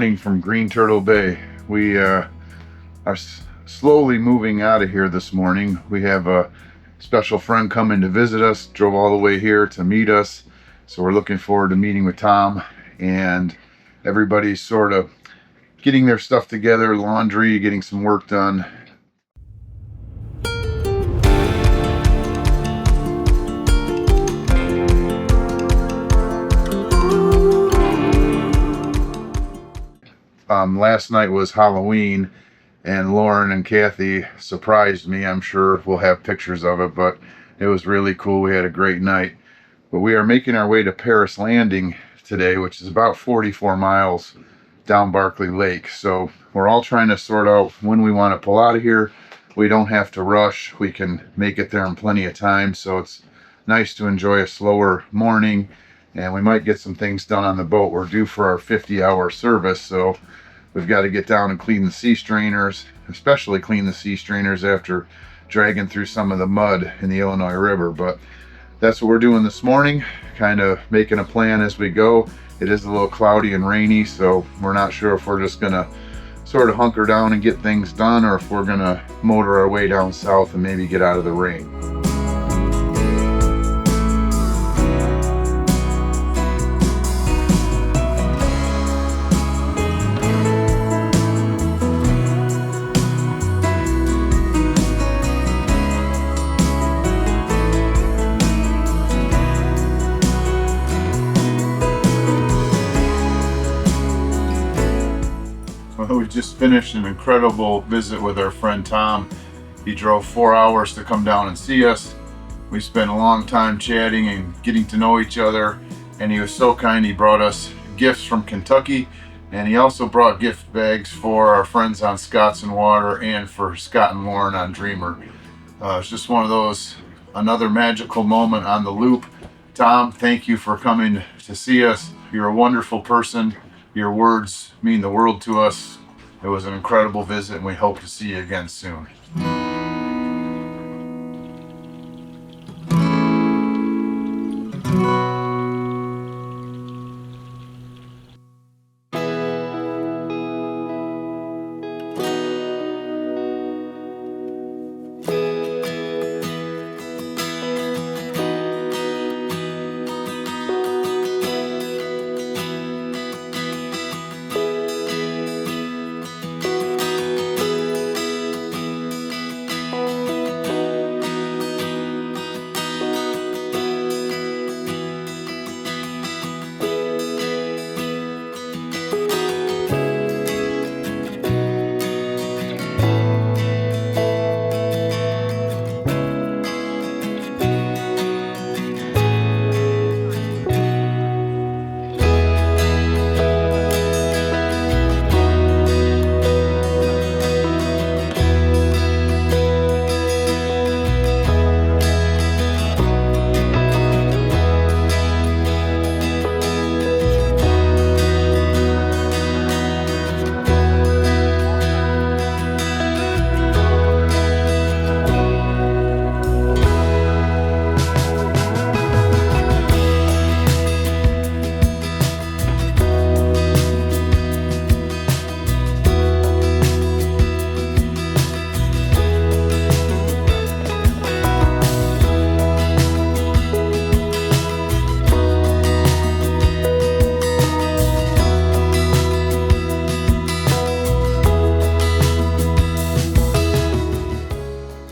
morning from Green Turtle Bay. We are slowly moving out of here this morning. We have a special friend coming to visit us, drove all the way here to meet us. So we're looking forward to meeting with Tom, and everybody's sort of getting their stuff together, laundry, getting some work done. Last night was Halloween, and Lauren and Kathy surprised me. I'm sure we'll have pictures of it, but it was really cool. We had a great night. But we are making our way to Paris Landing today, which is about 44 miles down Barkley Lake. So we're all trying to sort out when we want to pull out of here. We don't have to rush. We can make it there in plenty of time. So it's nice to enjoy a slower morning, and we might get some things done on the boat. We're due for our 50-hour service, so we've got to get down and clean the sea strainers, especially clean the sea strainers after dragging through some of the mud in the Illinois River. But that's what we're doing this morning, kind of making a plan as we go. It is a little cloudy and rainy, so we're not sure if we're just gonna sort of hunker down and get things done, or if we're gonna motor our way down south and maybe get out of the rain. We just finished an incredible visit with our friend Tom. He drove 4 hours to come down and see us. We spent a long time chatting and getting to know each other, and he was so kind. He brought us gifts from Kentucky, and he also brought gift bags for our friends on Scots and Water and for Scott and Lauren on Dreamer. It's just one of those, another magical moment on the loop. Tom, thank you for coming to see us. You're a wonderful person. Your words mean the world to us. It was an incredible visit, and we hope to see you again soon.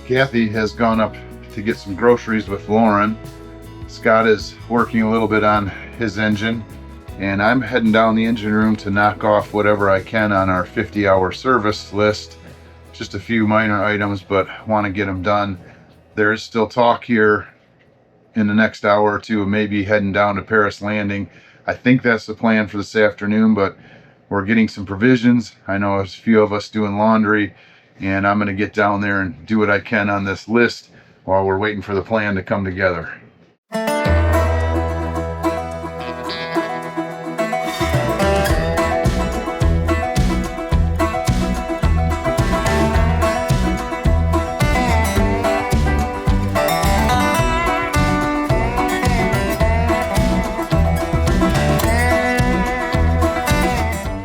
Kathy has gone up to get some groceries with Lauren. Scott is working a little bit on his engine, and I'm heading down the engine room to knock off whatever I can on our 50-hour service list. Just a few minor items, but want to get them done. There is still talk here in the next hour or two of maybe heading down to Paris Landing. I think that's the plan for this afternoon, but we're getting some provisions. I know a few of us doing laundry, and I'm going to get down there and do what I can on this list while we're waiting for the plan to come together.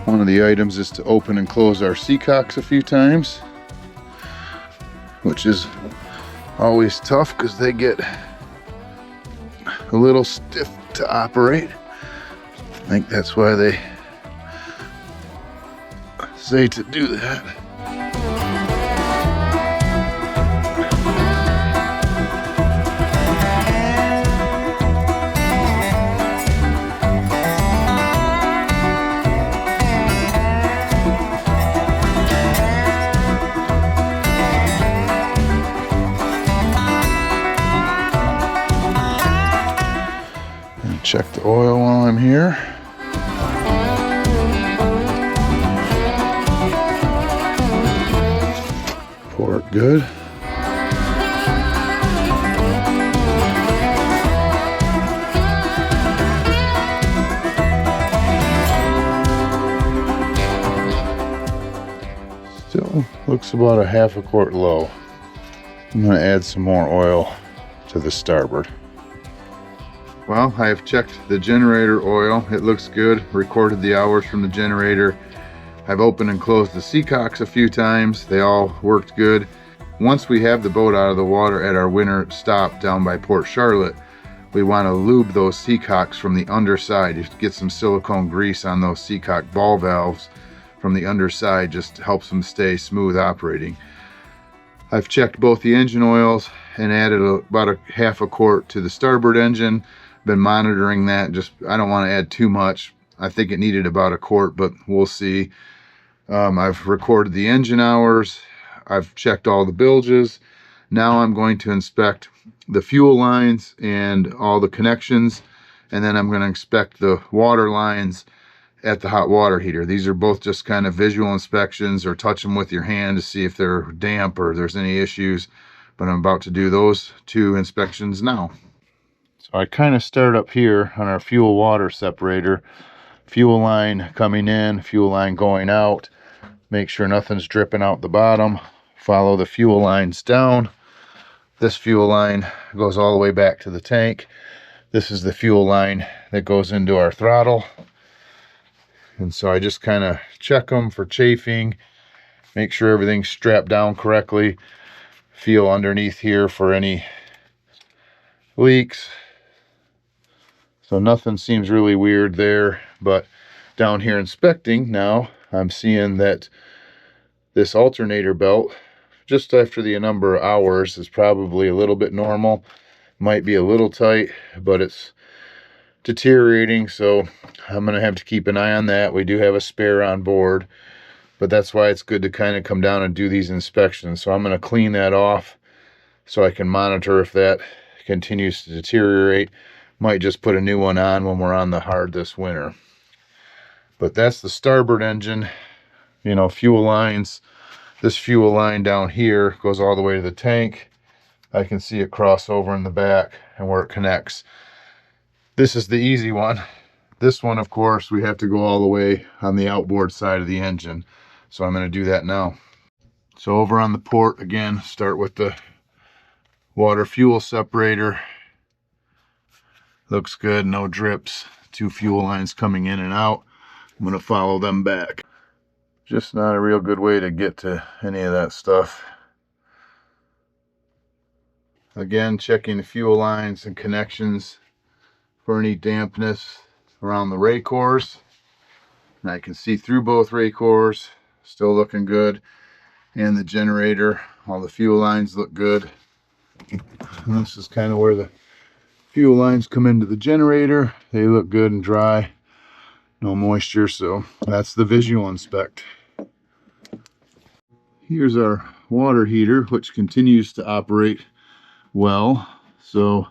One of the the items is to open and close our seacocks a few times, which is always tough because they get a little stiff to operate. I think that's why they say to do that. Check the oil while I'm here. Pour it good. Still looks about a half a quart low. I'm going to add some more oil to the starboard. Well, I have checked the generator oil. It looks good. Recorded the hours from the generator. I've opened and closed the seacocks a few times. They all worked good. Once we have the boat out of the water at our winter stop down by Port Charlotte, we want to lube those seacocks from the underside. Just get some silicone grease on those seacock ball valves from the underside. Just helps them stay smooth operating. I've checked both the engine oils and added about a half a quart to the starboard engine. Been monitoring that. I don't want to add too much. I think it needed about a quart, but we'll see. I've recorded the engine hours. I've checked all the bilges. Now I'm going to inspect the fuel lines and all the connections, and then I'm going to inspect the water lines at the hot water heater. These are both just kind of visual inspections, or touch them with your hand to see if they're damp or there's any issues. But I'm about to do those two inspections now. So I kind of start up here on our fuel water separator. Fuel line coming in, fuel line going out. Make sure nothing's dripping out the bottom. Follow the fuel lines down. This fuel line goes all the way back to the tank. This is the fuel line that goes into our throttle. And so I just kind of check them for chafing. Make sure everything's strapped down correctly. Feel underneath here for any leaks. So nothing seems really weird there, but down here inspecting now, I'm seeing that this alternator belt, just after the number of hours, is probably a little bit normal. Might be a little tight, but it's deteriorating, so I'm going to have to keep an eye on that. We do have a spare on board, but that's why it's good to kind of come down and do these inspections. So I'm going to clean that off so I can monitor if that continues to deteriorate. Might just put a new one on when we're on the hard this winter. But that's the starboard engine. You know, fuel lines. This fuel line down here goes all the way to the tank. I can see it cross over in the back and where it connects. This is the easy one. This one, of course, we have to go all the way on the outboard side of the engine. So I'm going to do that now. So over on the port, again, start with the water fuel separator. Looks good, no drips. Two fuel lines coming in and out. I'm going to follow them back. Just not a real good way to get to any of that stuff. Again, checking the fuel lines and connections for any dampness around the ray cores. And I can see through both ray cores, still looking good. And the generator, all the fuel lines look good. And this is kind of where the fuel lines come into the generator. They look good and dry. No moisture, so that's the visual inspect. Here's our water heater, which continues to operate well. So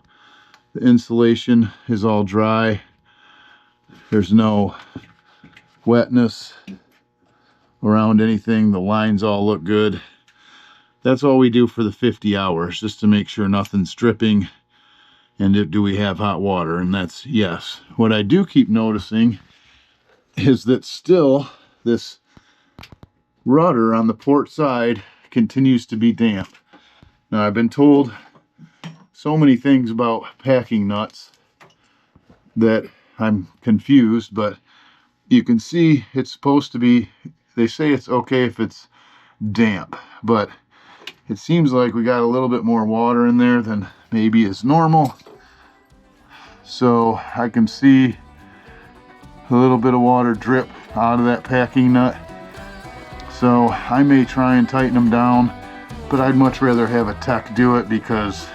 the insulation is all dry. There's no wetness around anything. The lines all look good. That's all we do for the 50 hours, just to make sure nothing's dripping. And do we have hot water? And that's yes. What I do keep noticing is that still this rudder on the port side continues to be damp. Now, I've been told so many things about packing nuts that I'm confused, but You can see it's supposed to be, they say it's okay if it's damp, but it seems like we got a little bit more water in there than maybe is normal. So I can see a little bit of water drip out of that packing nut. So I may try and tighten them down, but I'd much rather have a tech do it because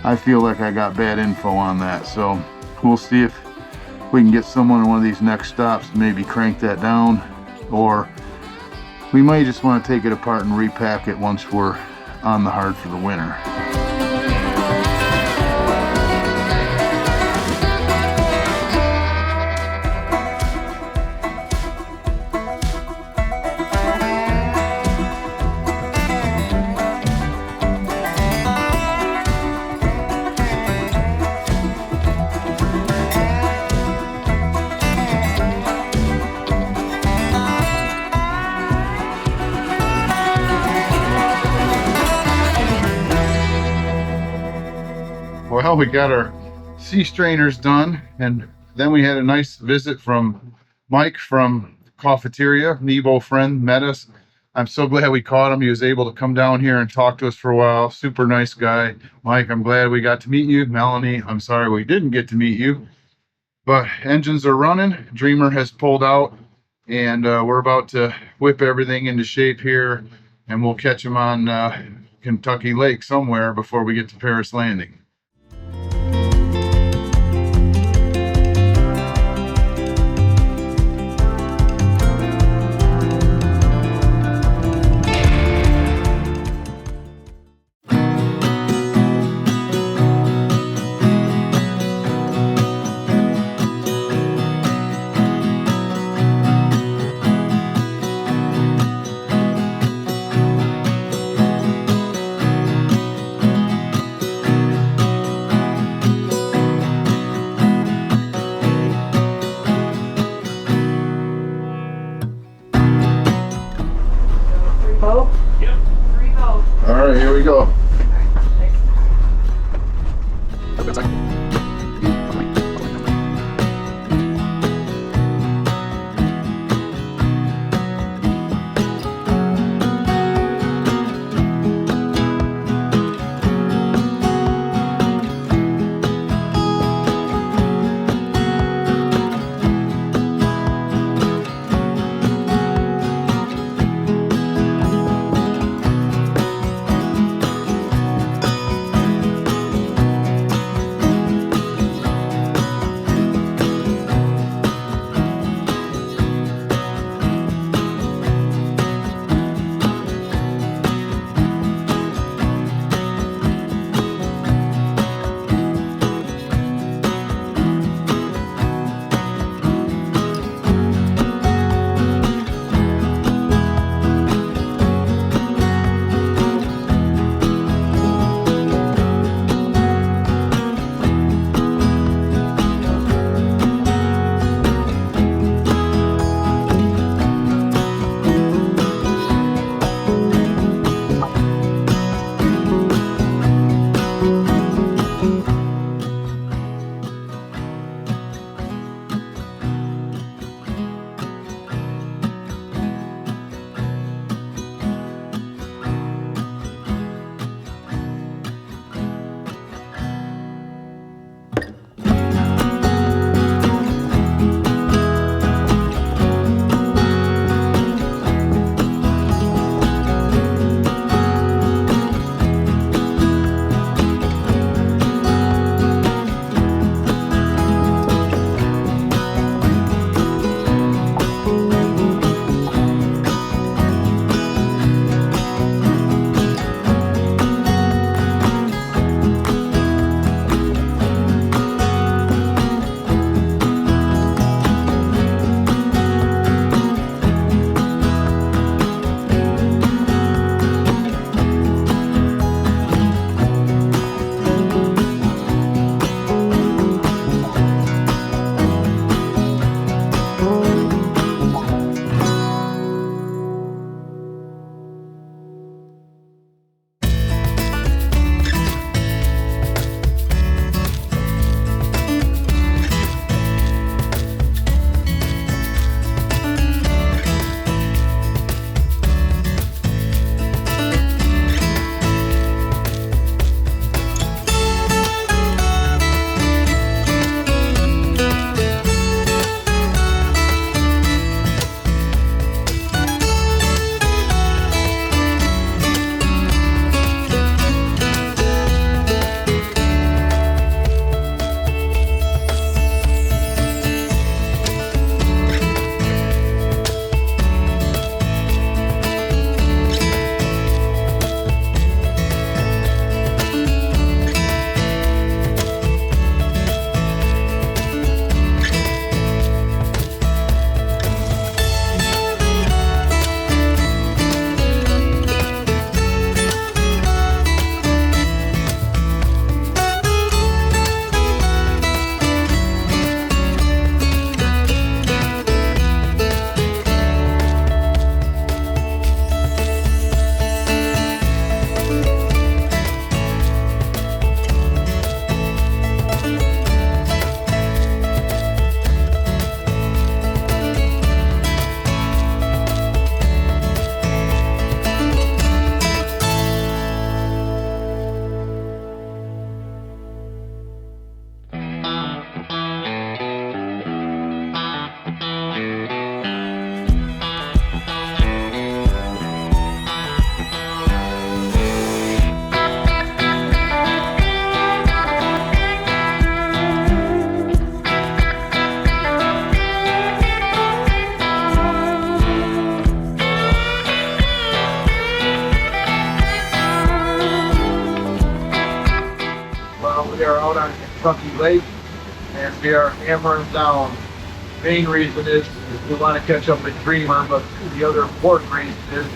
I feel like I got bad info on that. So we'll see if we can get someone in one of these next stops to maybe crank that down, or we might just want to take it apart and repack it once we're on the hard for the winter. Well, we got our sea strainers done, and then we had a nice visit from Mike from Cafeteria. Nebo friend met us. I'm so glad we caught him. He was able to come down here and talk to us for a while. Super nice guy. Mike, I'm glad we got to meet you. Melanie, I'm sorry we didn't get to meet you. But engines are running. Dreamer has pulled out, and we're about to whip everything into shape here, and we'll catch him on Kentucky Lake somewhere before we get to Paris Landing. All right, here we go. out on Kentucky Lake, and we are hammering down. Main reason is we want to catch up with Dreamer, but the other important reason is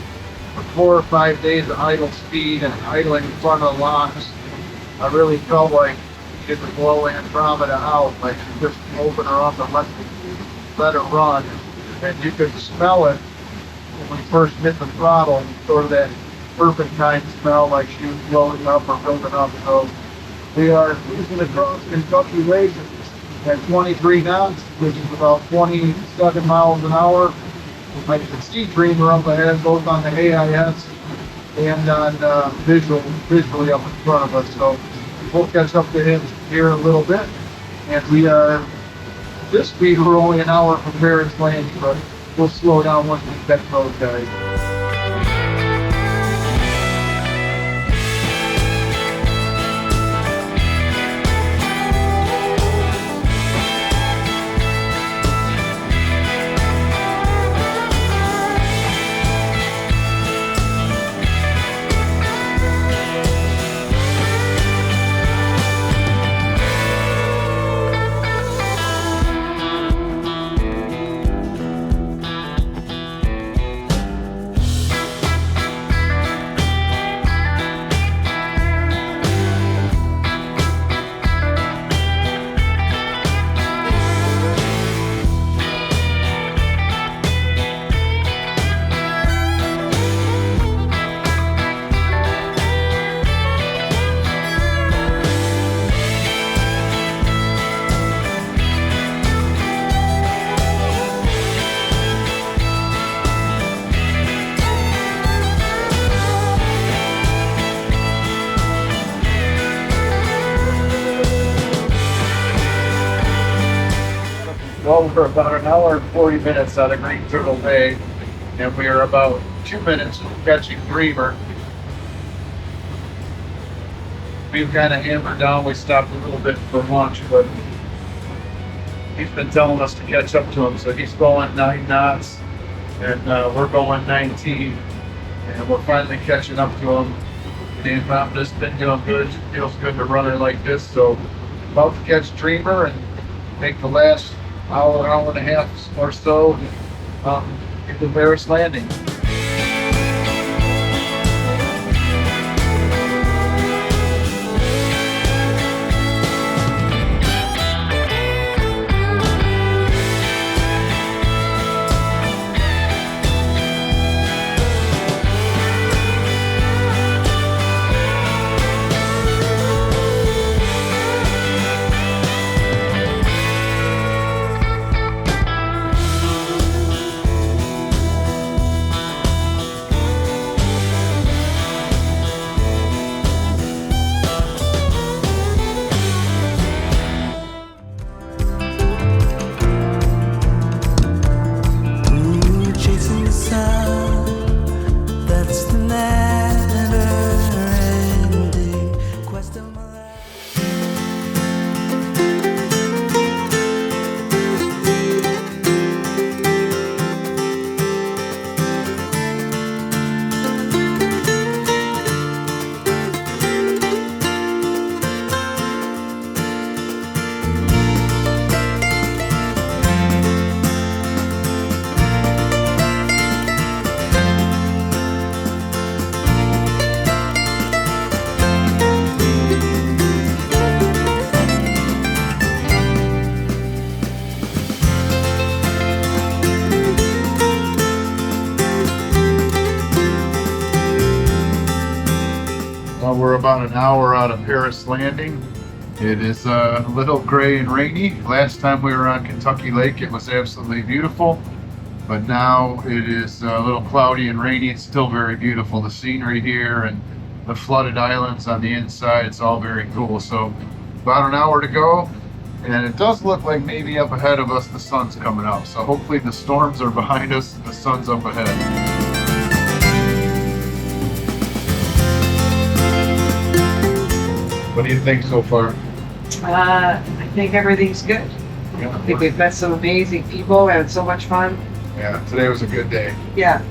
for 4 or 5 days of idle speed and idling in front of the locks, I really felt like we didn't blow Andromeda out, like you just open her up and let her run. And you could smell it when we first hit the throttle, sort of that turpentine smell like she was blowing up or building up. So we are cruising across Kentucky Lake at 23 knots, which is about 27 miles an hour. I can see Dreamer up ahead, both on the AIS and on visually up in front of us. So we'll catch up to him here in a little bit. And we are, this speed, we're only an hour from Paris Landing, but we'll slow down once we get those guys. Well, we're about an hour and 40 minutes out of Green Turtle Bay, and we are about 2 minutes from catching Dreamer. We've kind of hammered down. We stopped a little bit for lunch, but he's been telling us to catch up to him. So he's going 9 knots, and we're going 19, and we're finally catching up to him. The Andromeda's been doing good. It feels good to run her like this. So about to catch Dreamer and make the last hour and a half or so into Paris Landing. We're about an hour out of Paris Landing. It is a little gray and rainy. Last time we were on Kentucky Lake, it was absolutely beautiful, but now it is a little cloudy and rainy. It's still very beautiful. The scenery here and the flooded islands on the inside, it's all very cool. So about an hour to go, and it does look like maybe up ahead of us the sun's coming out. So hopefully the storms are behind us and the sun's up ahead. What do you think so far? I think everything's good. Yeah. I think we've met some amazing people and so much fun. Yeah, today was a good day. Yeah.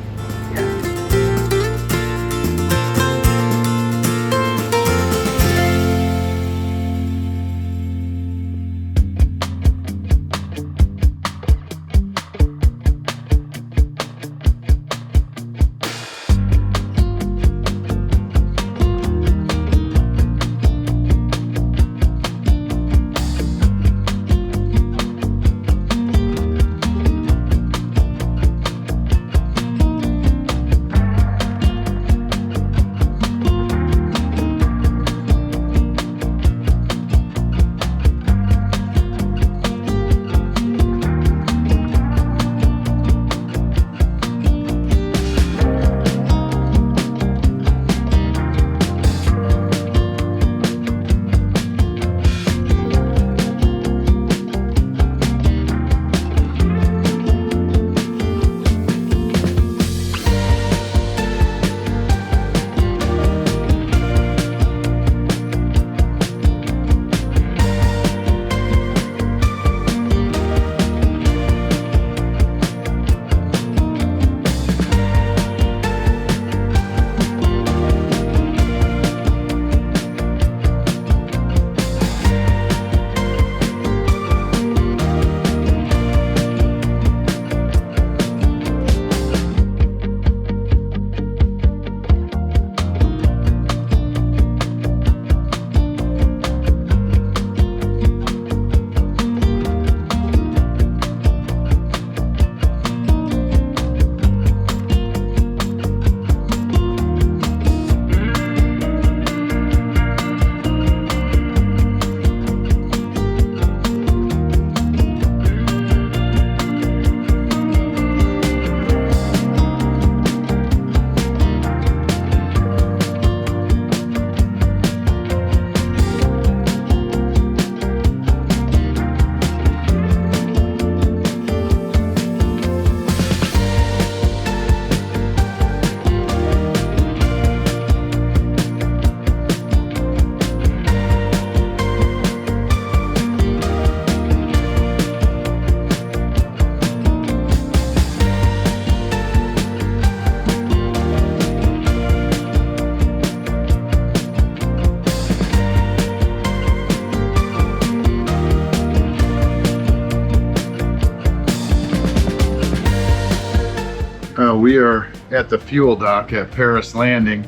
at the fuel dock at Paris Landing.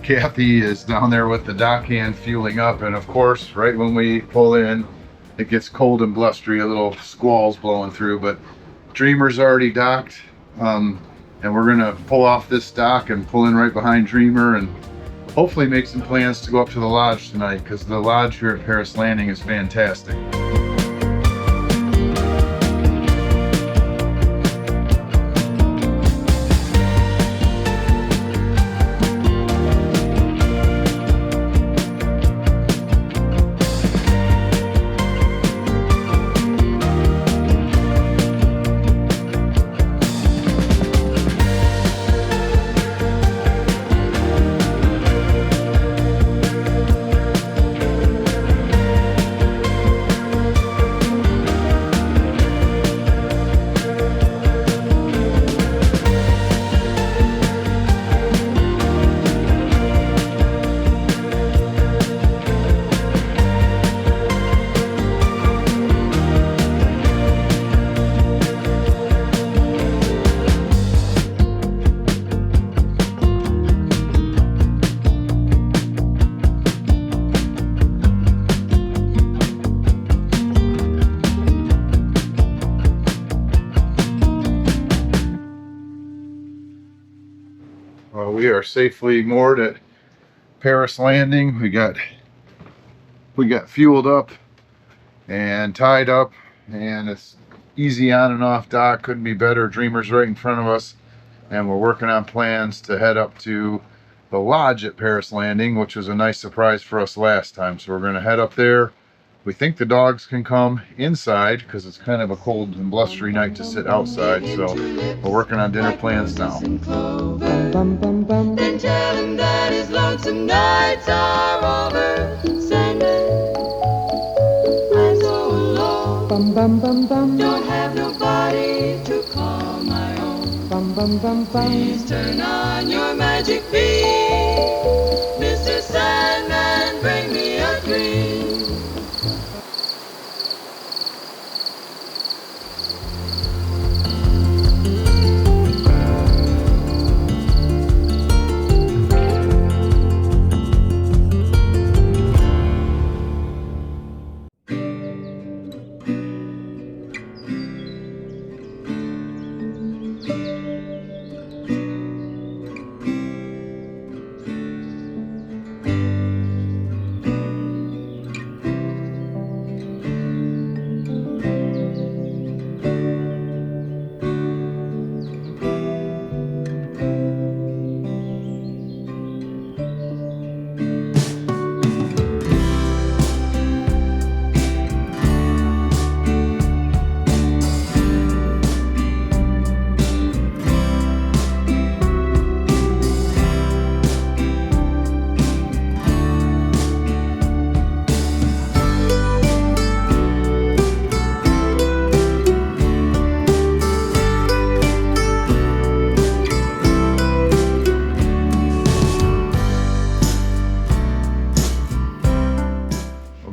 Kathy is down there with the dock hand fueling up, and of course, right when we pull in, it gets cold and blustery, a little squalls blowing through, but Dreamer's already docked, and we're gonna pull off this dock and pull in right behind Dreamer and hopefully make some plans to go up to the lodge tonight, because the lodge here at Paris Landing is fantastic. Well, we are safely moored at Paris Landing. We got fueled up and tied up, and it's easy on and off dock. Couldn't be better. Dreamer's right in front of us, and we're working on plans to head up to the lodge at Paris Landing, which was a nice surprise for us last time. So we're going to head up there. We think the dogs can come inside because it's kind of a cold and blustery night to sit outside. So we're working on dinner plans now. Then tell him that his lonesome nights are over. Sandman, I'm so alone. Don't have nobody to call my own. Please turn on your magic beam. Mr. Sandman, bring me a dream.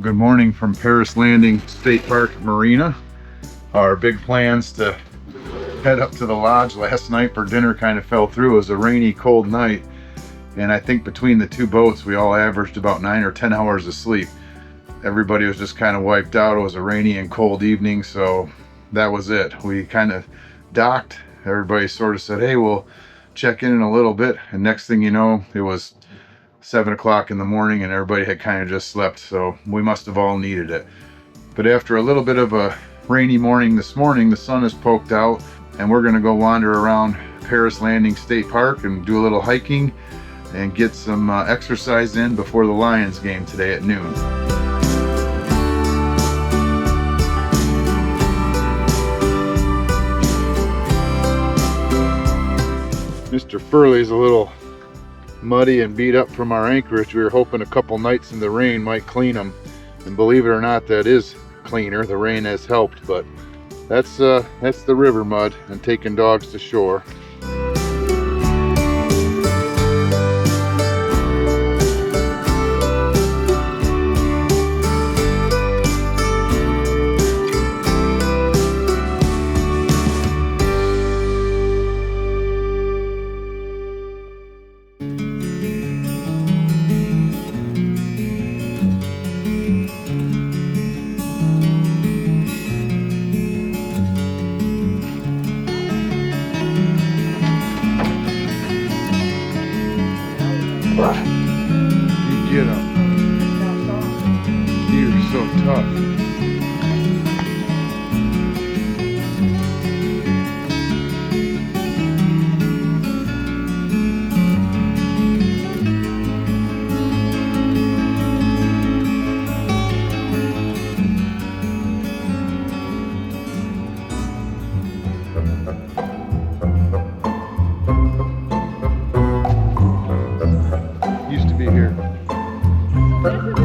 Good morning from Paris Landing State Park Marina. Our big plans to head up to the lodge last night for dinner kind of fell through. It was a rainy, cold night, and I think between the two boats we all averaged about 9 or 10 hours of sleep. Everybody was just kind of wiped out. It was a rainy and cold evening, so that was it. We kind of docked. Everybody sort of said, hey, we'll check in a little bit, and next thing you know, it was 7 o'clock in the morning and everybody had kind of just slept, so we must have all needed it. But after a little bit of a rainy morning this morning, the sun has poked out, and we're going to go wander around Paris Landing State Park and do a little hiking and get some exercise in before the Lions game today at noon. Mr. Furley's a little muddy and beat up from our anchorage. We were hoping a couple nights in the rain might clean them, and believe it or not, that is cleaner. The rain has helped, but that's the river mud and taking dogs to shore. You get him. You're so tough. Used to be here. This is a big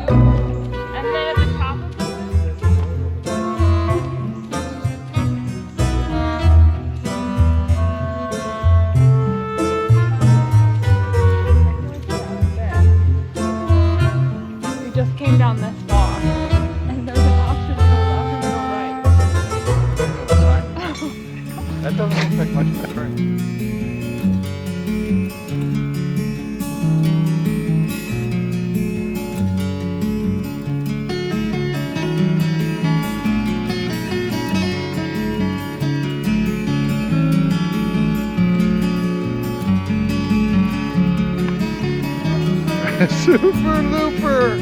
loop, and then at the top of the loop. We just came down this far, and there's an option to go left and go right. That doesn't look like much better. Super Looper!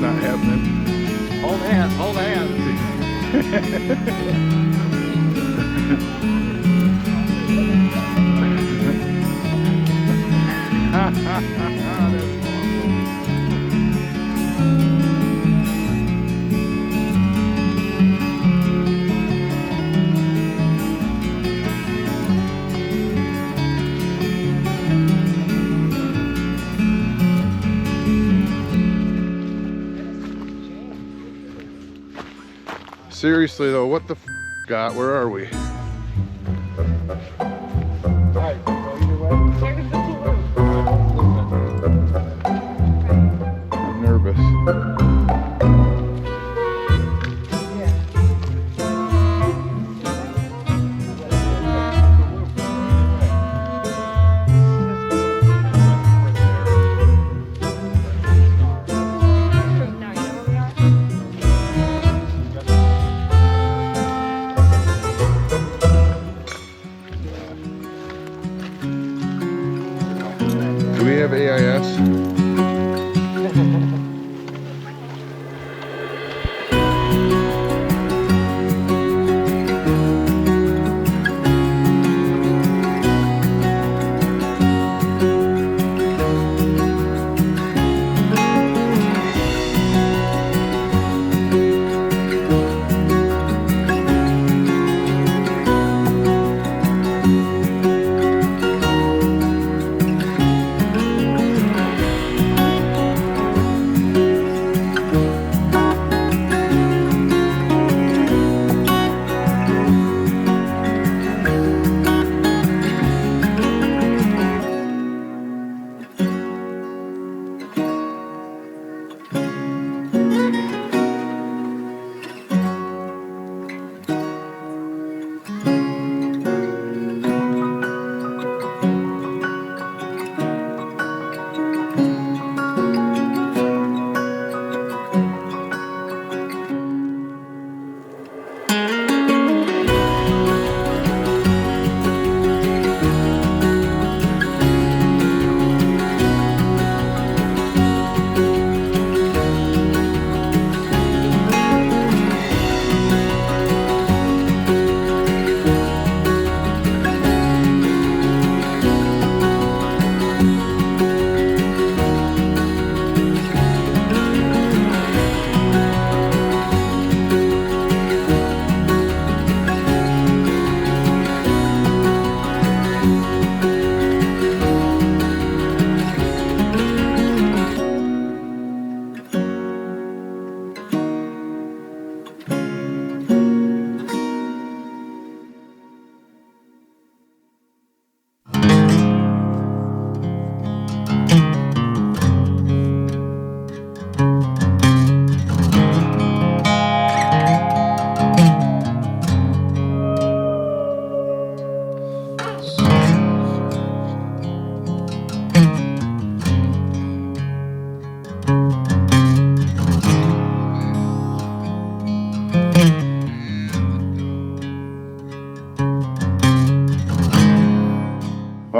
Not happening. Hold hands, hold hands. Seriously though, what the got? Where are we? Alright, go either way. Here's the loop. I'm nervous. Now you know where we are?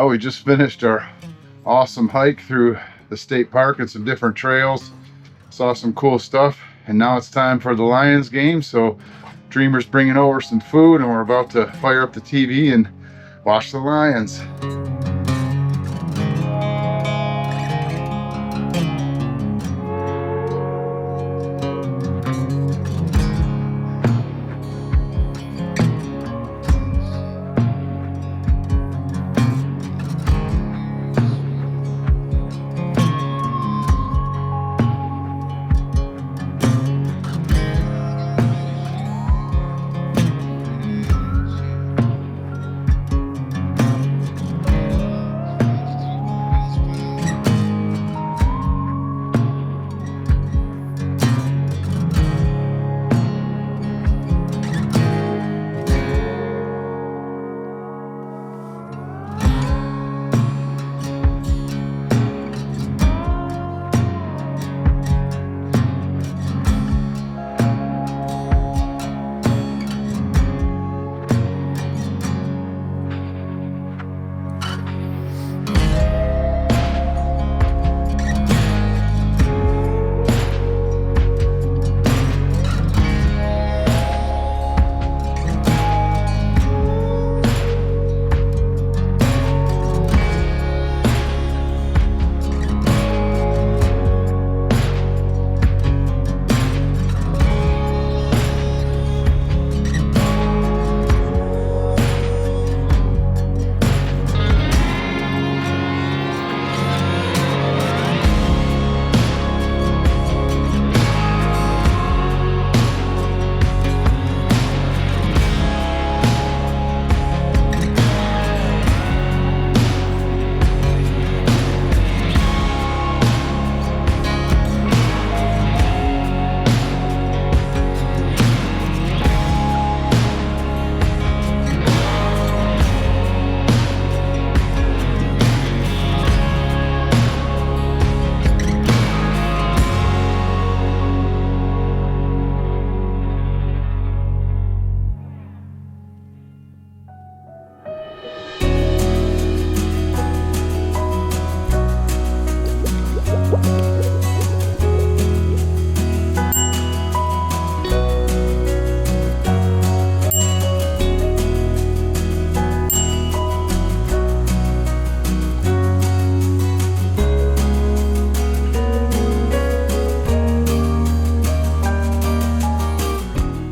Well, we just finished our awesome hike through the state park and some different trails. Saw some cool stuff, and now it's time for the Lions game. So Dreamer's bringing over some food, and we're about to fire up the TV and watch the Lions.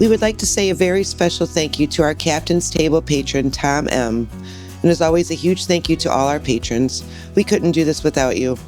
We would like to say a very special thank you to our Captain's Table patron, Tom M. And as always, a huge thank you to all our patrons. We couldn't do this without you.